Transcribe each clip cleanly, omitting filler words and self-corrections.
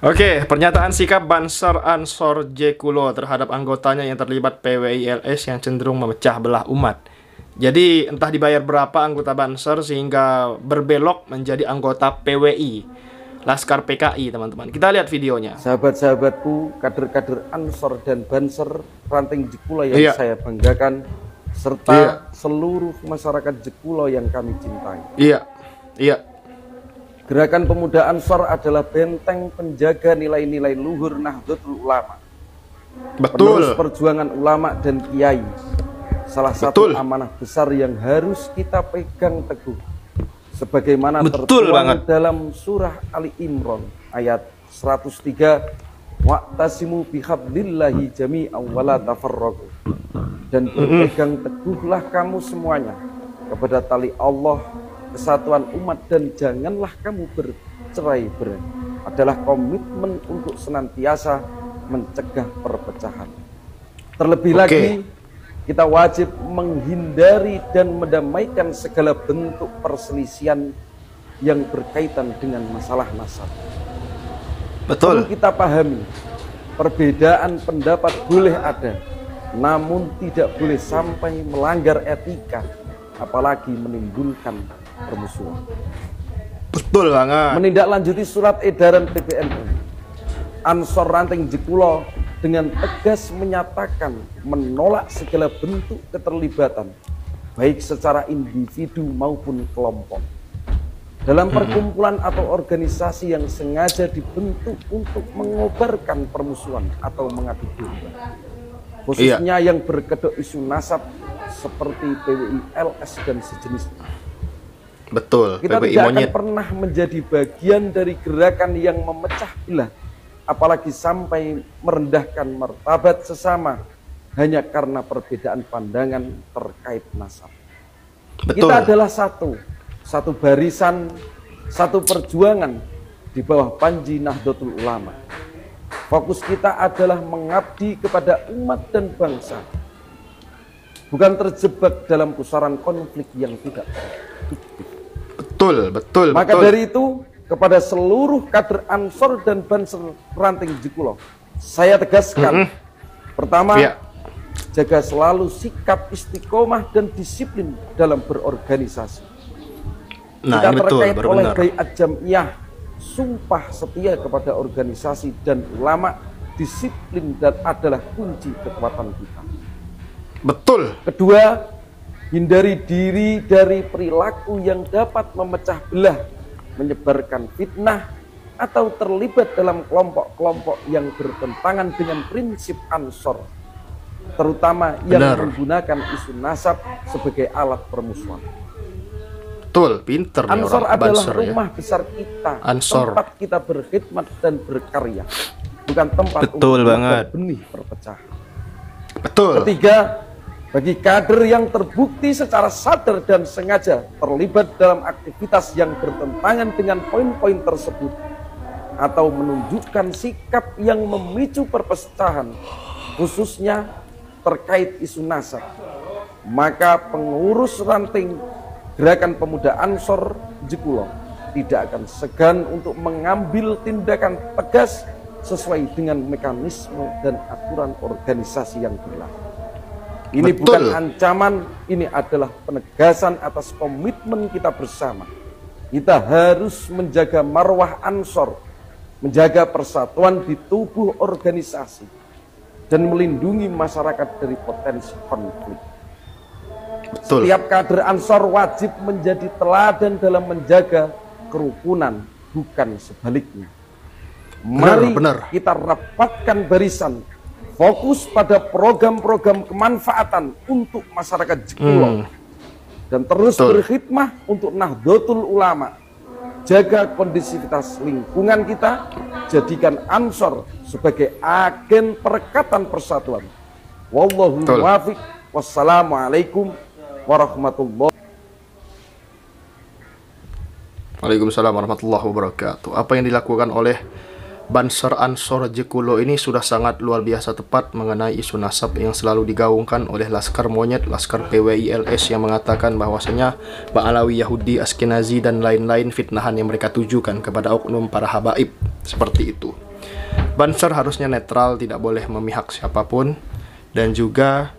Oke, pernyataan sikap Banser Ansor Jekulo terhadap anggotanya yang terlibat PWI-LS yang cenderung memecah belah umat. Jadi, entah dibayar berapa anggota Banser sehingga berbelok menjadi anggota PWI, Laskar PKI, teman-teman. Kita lihat videonya. Sahabat-sahabatku, kader-kader Ansor dan Banser Ranting Jekulo yang saya banggakan, serta seluruh masyarakat Jekulo yang kami cintai. Iya. Gerakan Pemuda Ansor adalah benteng penjaga nilai-nilai luhur Nahdlatul Ulama. Betul. Penerus perjuangan ulama dan kiai. Salah satu amanah besar yang harus kita pegang teguh. Sebagaimana tertuang dalam surah Ali Imran ayat 103, wa'tasimu bihablillahi jami'an wala tafarraqu. Dan berpegang teguhlah kamu semuanya kepada tali Allah, kesatuan umat, dan janganlah kamu bercerai-berai. Adalah komitmen untuk senantiasa mencegah perpecahan. Terlebih lagi, kita wajib menghindari dan mendamaikan segala bentuk perselisihan yang berkaitan dengan masalah nasab. Betul. Perlu kita pahami, perbedaan pendapat boleh ada, namun tidak boleh sampai melanggar etika, apalagi menimbulkan permusuhan. Betul banget. Menindaklanjuti surat edaran PBNU, Ansor Ranting Jekulo dengan tegas menyatakan menolak segala bentuk keterlibatan, baik secara individu maupun kelompok, dalam perkumpulan atau organisasi yang sengaja dibentuk untuk mengobarkan permusuhan atau mengadu domba, khususnya yang berkedok isu nasab seperti PWI-LS dan sejenisnya. Betul. Kita tidak akan pernah menjadi bagian dari gerakan yang memecah belah, apalagi sampai merendahkan martabat sesama hanya karena perbedaan pandangan terkait nasab. Betul. Kita adalah satu barisan, satu perjuangan di bawah panji Nahdlatul Ulama. Fokus kita adalah mengabdi kepada umat dan bangsa, bukan terjebak dalam pusaran konflik yang tidak produktif. Betul. Maka dari itu, kepada seluruh kader Ansor dan Banser Ranting Jekulo, saya tegaskan, pertama, jaga selalu sikap istiqomah dan disiplin dalam berorganisasi. Kita terkait oleh baiat jamiyah, sumpah setia kepada organisasi dan ulama, disiplin dan adalah kunci kekuatan kita. Betul. Kedua, hindari diri dari perilaku yang dapat memecah belah, menyebarkan fitnah, atau terlibat dalam kelompok-kelompok yang bertentangan dengan prinsip Ansor, terutama yang menggunakan isu nasab sebagai alat permusuhan. Betul, pinter nih Ansor orang adalah Banser, rumah besar kita, Ansor. tempat kita berkhidmat dan berkarya, bukan tempat Betul untuk banget. benih perpecahan. Betul. Ketiga, bagi kader yang terbukti secara sadar dan sengaja terlibat dalam aktivitas yang bertentangan dengan poin-poin tersebut atau menunjukkan sikap yang memicu perpecahan, khususnya terkait isu nasab, maka pengurus ranting Gerakan Pemuda Ansor Jekulo tidak akan segan untuk mengambil tindakan tegas sesuai dengan mekanisme dan aturan organisasi yang berlaku. Ini bukan ancaman, ini adalah penegasan atas komitmen kita bersama. Kita harus menjaga marwah Ansor, menjaga persatuan di tubuh organisasi, dan melindungi masyarakat dari potensi konflik. Setiap kader Ansor wajib menjadi teladan dalam menjaga kerukunan, bukan sebaliknya. Mari kita rapatkan barisan, fokus pada program-program kemanfaatan untuk masyarakat Jekulo, dan terus berkhidmah untuk Nahdlatul Ulama. Jaga kondisivitas lingkungan kita, jadikan Ansor sebagai agen perekatan persatuan. Wallahu muwaffiq. Wassalamualaikum warahmatullahi wabarakatuh. Waalaikumsalam warahmatullahi wabarakatuh. Apa yang dilakukan oleh Banser Ansor Jekulo ini sudah sangat luar biasa tepat mengenai isu nasab yang selalu digaungkan oleh Laskar Monyet, Laskar PWI-LS yang mengatakan bahwasanya Ba'alawi, Yahudi, Askenazi dan lain-lain fitnahan yang mereka tujukan kepada oknum para habaib seperti itu. Banser harusnya netral, tidak boleh memihak siapapun, dan juga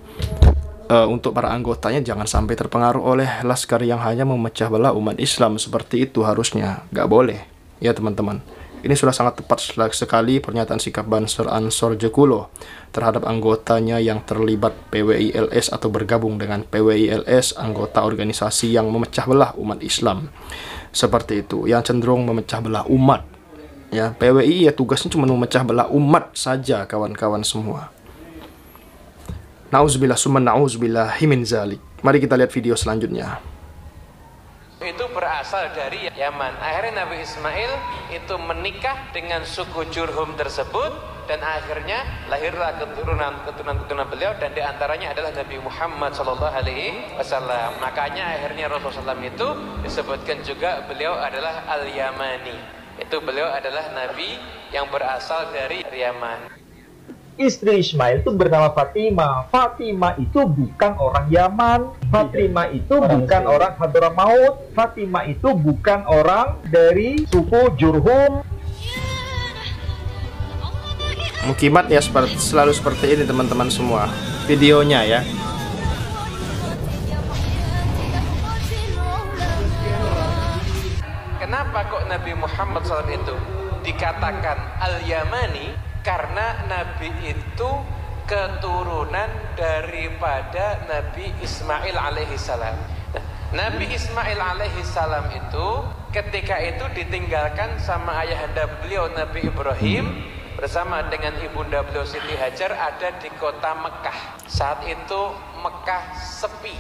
untuk para anggotanya jangan sampai terpengaruh oleh laskar yang hanya memecah belah umat Islam. Seperti itu harusnya, nggak boleh ya teman-teman. Ini sudah sangat tepat sekali pernyataan sikap Banser Ansor Jekulo terhadap anggotanya yang terlibat PWI-LS atau bergabung dengan PWI-LS, anggota organisasi yang memecah belah umat Islam. Seperti itu, yang cenderung memecah belah umat. Ya, PWI ya tugasnya cuma memecah belah umat saja, kawan-kawan semua. Nauzubillah summa nauzubillah min zalik. Mari kita lihat video selanjutnya. Itu berasal dari Yaman. Akhirnya Nabi Ismail itu menikah dengan suku Jurhum tersebut, dan akhirnya lahirlah keturunan beliau, dan diantaranya adalah Nabi Muhammad SAW. Makanya akhirnya Rasulullah SAW itu disebutkan juga beliau adalah Al-Yamani. Itu beliau adalah Nabi yang berasal dari Yaman. Istri Ismail itu bernama Fatimah. Fatimah itu bukan orang Yaman. Fatimah itu bukan orang Hadramaut. Fatimah itu bukan orang dari suku Jurhum. Mukimat ya selalu seperti ini teman-teman semua. Videonya ya. Kenapa kok Nabi Muhammad SAW itu dikatakan Al-Yamani? Karena Nabi itu keturunan daripada Nabi Ismail alaihissalam. Nabi Ismail alaihissalam itu ketika itu ditinggalkan sama ayahanda beliau Nabi Ibrahim bersama dengan ibunda beliau Siti Hajar ada di kota Mekah. Saat itu Mekah sepi.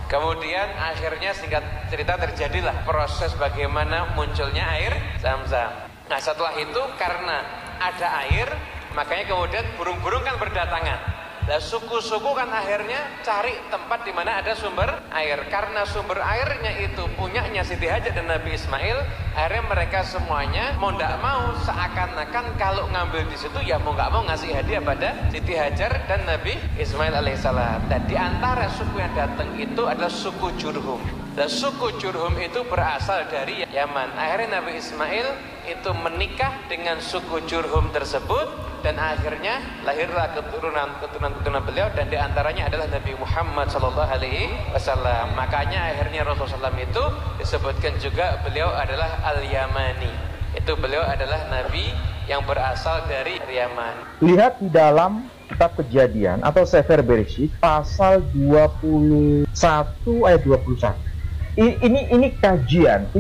Kemudian akhirnya singkat cerita terjadilah proses bagaimana munculnya air Zam-Zam. Nah setelah itu karena ada air, makanya kemudian burung-burung kan berdatangan. Nah suku-suku kan akhirnya cari tempat di mana ada sumber air. Karena sumber airnya itu punyanya Siti Hajar dan Nabi Ismail, akhirnya mereka semuanya mau tidak mau seakan-akan kalau ngambil di situ ya mau nggak mau ngasih hadiah pada Siti Hajar dan Nabi Ismail alaihissalam. Dan di antara suku yang datang itu adalah suku Jurhum. Dan suku Jurhum itu berasal dari Yaman. Akhirnya Nabi Ismail itu menikah dengan suku Jurhum tersebut, dan akhirnya lahirlah keturunan beliau, dan diantaranya adalah Nabi Muhammad SAW. Makanya akhirnya Rasulullah SAW itu disebutkan juga beliau adalah Al-Yamani. Itu beliau adalah Nabi yang berasal dari Yaman. Lihat di dalam kitab Kejadian atau Sefer Bereshit pasal 21 ayat 21. Ini kajian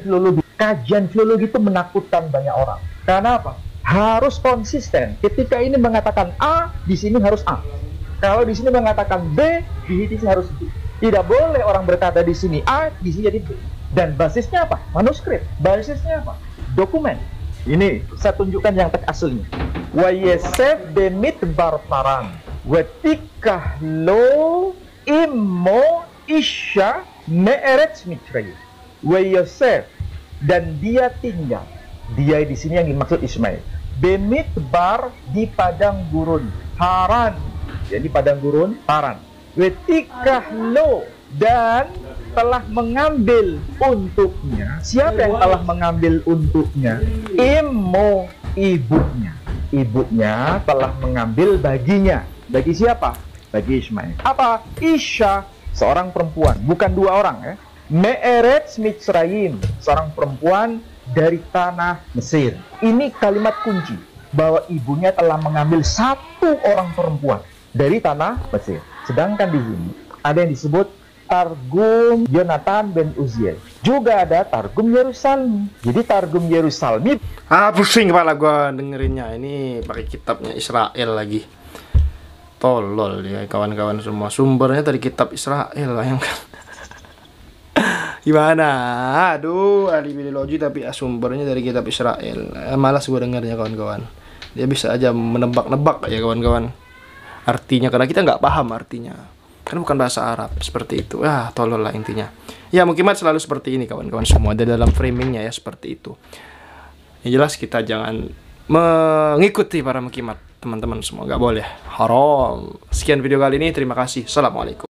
filologi. Kajian filologi itu menakutkan banyak orang. Karena apa? Harus konsisten. Ketika ini mengatakan A, di sini harus A. Kalau di sini mengatakan B, di sini harus B. Tidak boleh orang berkata di sini A, di sini jadi B. Dan basisnya apa? Manuskrip. Basisnya apa? Dokumen. Ini saya tunjukkan yang teks aslinya. Wa Yesef demit barparan. Wa tikah lo immo isya me'eretz mitrayim. Wa Yosef, dan dia tinggal. Dia di sini yang dimaksud Ismail. Bemidbar, di padang gurun Haran. Jadi padang gurun Haran. Wetikah lo, dan telah mengambil untuknya. Siapa yang telah mengambil untuknya? Immo, ibunya. Ibunya telah mengambil baginya. Bagi siapa? Bagi Ismail. Apa? Isya, seorang perempuan, bukan dua orang ya. Me'eretz Mitzrayim, seorang perempuan dari tanah Mesir. Ini kalimat kunci bahwa ibunya telah mengambil satu orang perempuan dari tanah Mesir. Sedangkan di sini ada yang disebut Targum Yonatan ben Uziel. Juga ada Targum Yerusalmi. Jadi Targum Yerusalmi. Pusing kepala gua dengerinnya. Ini pakai kitabnya Israel lagi. Tolol ya kawan-kawan semua. Sumbernya dari kitab Israel, bayangkan. Gimana? Aduh, ahli filologi tapi sumbernya dari kitab Israel. Malas gue dengarnya kawan-kawan. Dia bisa aja menebak-nebak ya kawan-kawan. Artinya, karena kita nggak paham artinya. Kan bukan bahasa Arab, seperti itu. Tolol lah intinya. Ya, Mukimat selalu seperti ini kawan-kawan semua. Ada dalam framingnya ya, seperti itu. Yang jelas kita jangan mengikuti para Mukimat, teman-teman semua. Nggak boleh. Haram. Sekian video kali ini. Terima kasih. Assalamualaikum.